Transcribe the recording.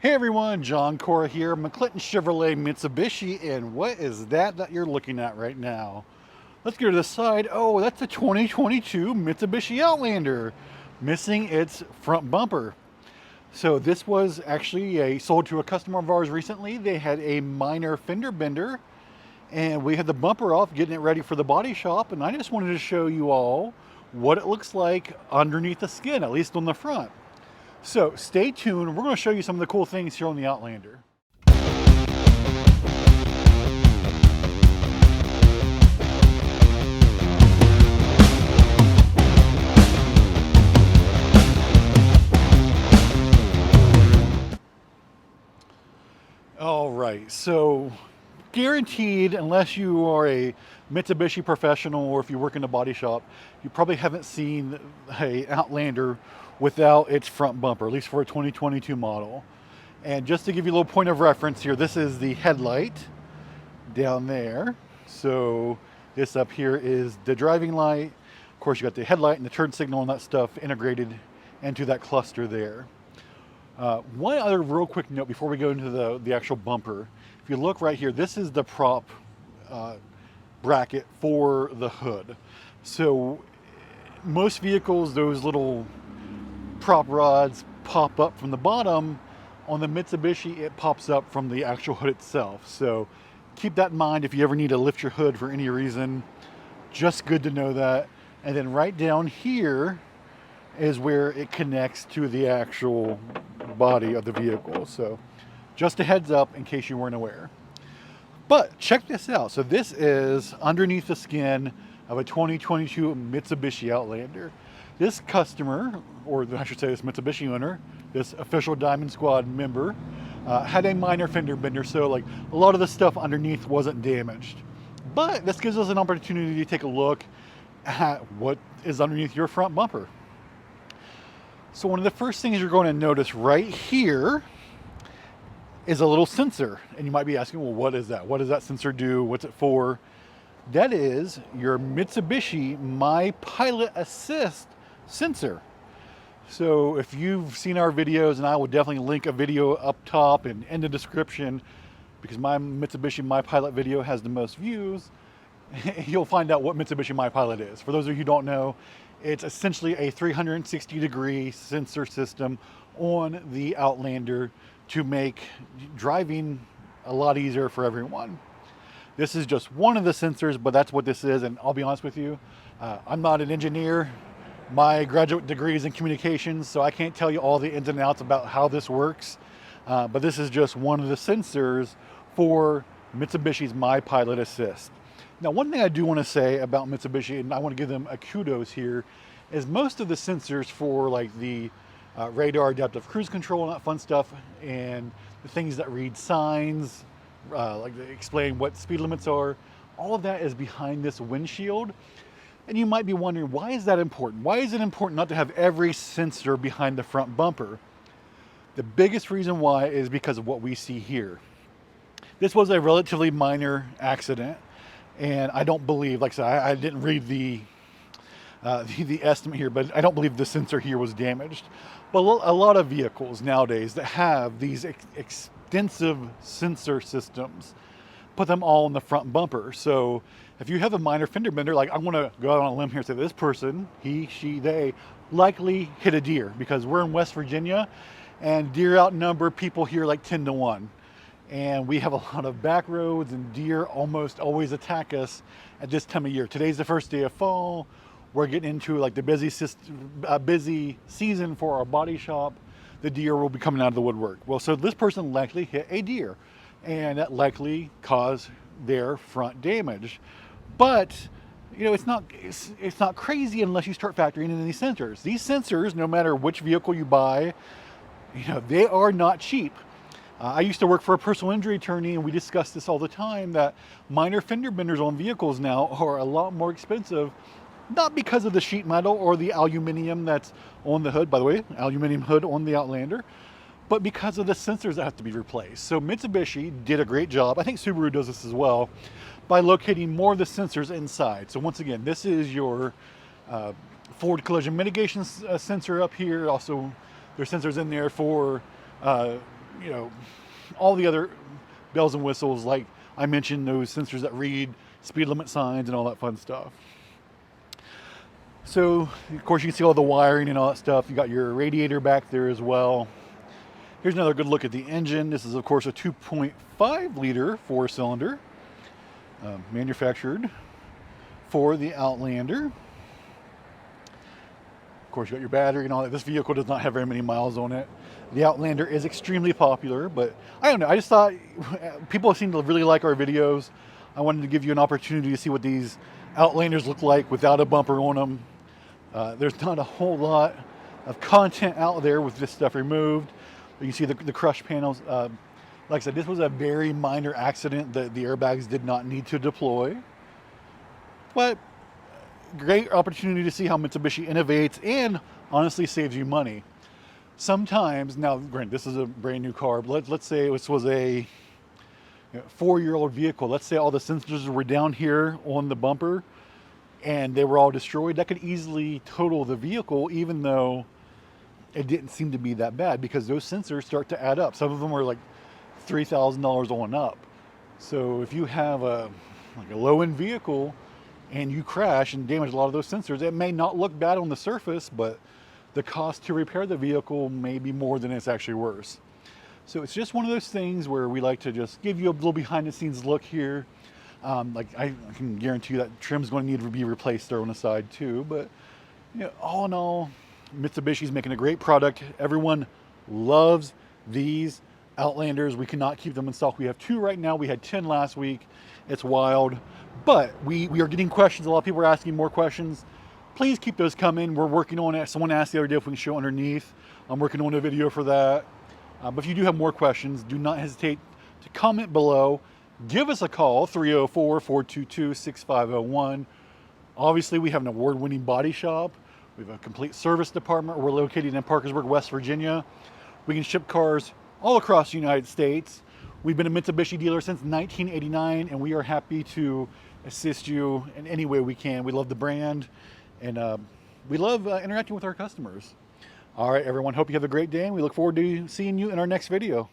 Hey everyone, John Corra here, McClinton Mitsubishi, and what is that you're looking at right now? Let's go to the side. Oh, that's a 2022 Mitsubishi Outlander, missing its front bumper. So this was actually sold to a customer of ours recently. They had a minor fender bender, and we had the bumper off, getting it ready for the body shop, and I just wanted to show you all what it looks like underneath the skin, at least on the front. So stay tuned. We're going to show you some of the cool things here on the Outlander. All right, so guaranteed, unless you are a Mitsubishi professional or if you work in a body shop, you probably haven't seen a Outlander without its front bumper, at least for a 2022 model. And just to give you a little point of reference here, this is the headlight down there. So this up here is the driving light. Of course, you got the headlight and the turn signal and that stuff integrated into that cluster there. One other real quick note before we go into the actual bumper. If you look right here, this is the prop bracket for the hood. So most vehicles, those little prop rods pop up from the bottom. On the Mitsubishi, it pops up from the actual hood itself. So keep that in mind if you ever need to lift your hood for any reason. Just good to know that. And then right down here is where it connects to the actual body of the vehicle. So just a heads up in case you weren't aware. But check this out. So this is underneath the skin of a 2022 Mitsubishi Outlander. This customer, or I should say this Mitsubishi owner, this official Diamond Squad member, had a minor fender bender, so like a lot of the stuff underneath wasn't damaged. But this gives us an opportunity to take a look at what is underneath your front bumper. So one of the first things you're going to notice right here is a little sensor. And you might be asking, well, what is that? What does that sensor do? What's it for? That is your Mitsubishi My Pilot Assist sensor. So if you've seen our videos, and I will definitely link a video up top and in the description, because my Mitsubishi My Pilot video has the most views, you'll find out what Mitsubishi My Pilot is. For those of you who don't know, it's essentially a 360-degree sensor system on the Outlander to make driving a lot easier for everyone. This is just one of the sensors, but that's what this is. And I'll be honest with you, I'm not an engineer. My graduate degree is in communications, so I can't tell you all the ins and outs about how this works. But this is just one of the sensors for Mitsubishi's My Pilot Assist. Now, one thing I do want to say about Mitsubishi, and I want to give them a kudos here, is most of the sensors for like the radar, adaptive cruise control, and that fun stuff, and the things that read signs, like they explain what speed limits are, all of that is behind this windshield. And you might be wondering, why is that important? Why is it important not to have every sensor behind the front bumper? The biggest reason why is because of what we see here. This was a relatively minor accident, and I don't believe, like I said, I didn't read the estimate here, but I don't believe the sensor here was damaged. But a lot of vehicles nowadays that have these extensive sensor systems put them all in the front bumper. So if you have a minor fender bender, like I want to go out on a limb here and say this person, he, she, they, likely hit a deer, because we're in West Virginia and deer outnumber people here like 10 to 1. And we have a lot of back roads, and deer almost always attack us at this time of year. Today's the first day of fall. We're getting into like the busy season for our body shop. The deer will be coming out of the woodwork. Well, so this person likely hit a deer, and that likely caused their front damage. But you know, it's not crazy unless you start factoring in these sensors. These sensors, no matter which vehicle you buy, you know, they are not cheap. I used to work for a personal injury attorney, and we discuss this all the time, that minor fender benders on vehicles now are a lot more expensive, not because of the sheet metal or the aluminum that's on the hood, by the way, aluminum hood on the Outlander, but because of the sensors that have to be replaced. So Mitsubishi did a great job. I think Subaru does this as well, by locating more of the sensors inside. So once again, this is your forward collision mitigation sensor up here. Also, there's sensors in there for you know, all the other bells and whistles, like I mentioned, those sensors that read speed limit signs and all that fun stuff. So, of course, you can see all the wiring and all that stuff. You got your radiator back there as well. Here's another good look at the engine. This is, of course, a 2.5 liter four-cylinder, manufactured for the Outlander. Of course, you got your battery and all that. This vehicle does not have very many miles on it. The Outlander is extremely popular, but I don't know. I just thought people seem to really like our videos. I wanted to give you an opportunity to see what these Outlanders look like without a bumper on them. There's not a whole lot of content out there with this stuff removed. You can see the crush panels. Like I said, this was a very minor accident that the airbags did not need to deploy. But great opportunity to see how Mitsubishi innovates and honestly saves you money. Sometimes, now granted, this is a brand new car, but let's say this was a 4-year-old vehicle. Let's say all the sensors were down here on the bumper and they were all destroyed. That could easily total the vehicle, even though it didn't seem to be that bad, because those sensors start to add up. Some of them are like $3,000 on up. So if you have a low-end vehicle and you crash and damage a lot of those sensors, it may not look bad on the surface, but the cost to repair the vehicle may be more than it's actually worth. So it's just one of those things where we like to just give you a little behind-the-scenes look here. Like I can guarantee you that trim's going to need to be replaced there on the side too. But all in all, Mitsubishi's making a great product. Everyone loves these Outlanders. We cannot keep them in stock. We have 2 right now. We had 10 last week. It's wild. But we are getting questions. A lot of people are asking more questions. Please keep those coming. We're working on it. Someone asked the other day if we can show underneath. I'm working on a video for that. But if you do have more questions, do not hesitate to comment below. Give us a call, 304-422-6501. Obviously, we have an award-winning body shop. We have a complete service department. We're located in Parkersburg, West Virginia. We can ship cars all across the United States. We've been a Mitsubishi dealer since 1989, and we are happy to assist you in any way we can. We love the brand, and we love interacting with our customers. All right, everyone, hope you have a great day, and we look forward to seeing you in our next video.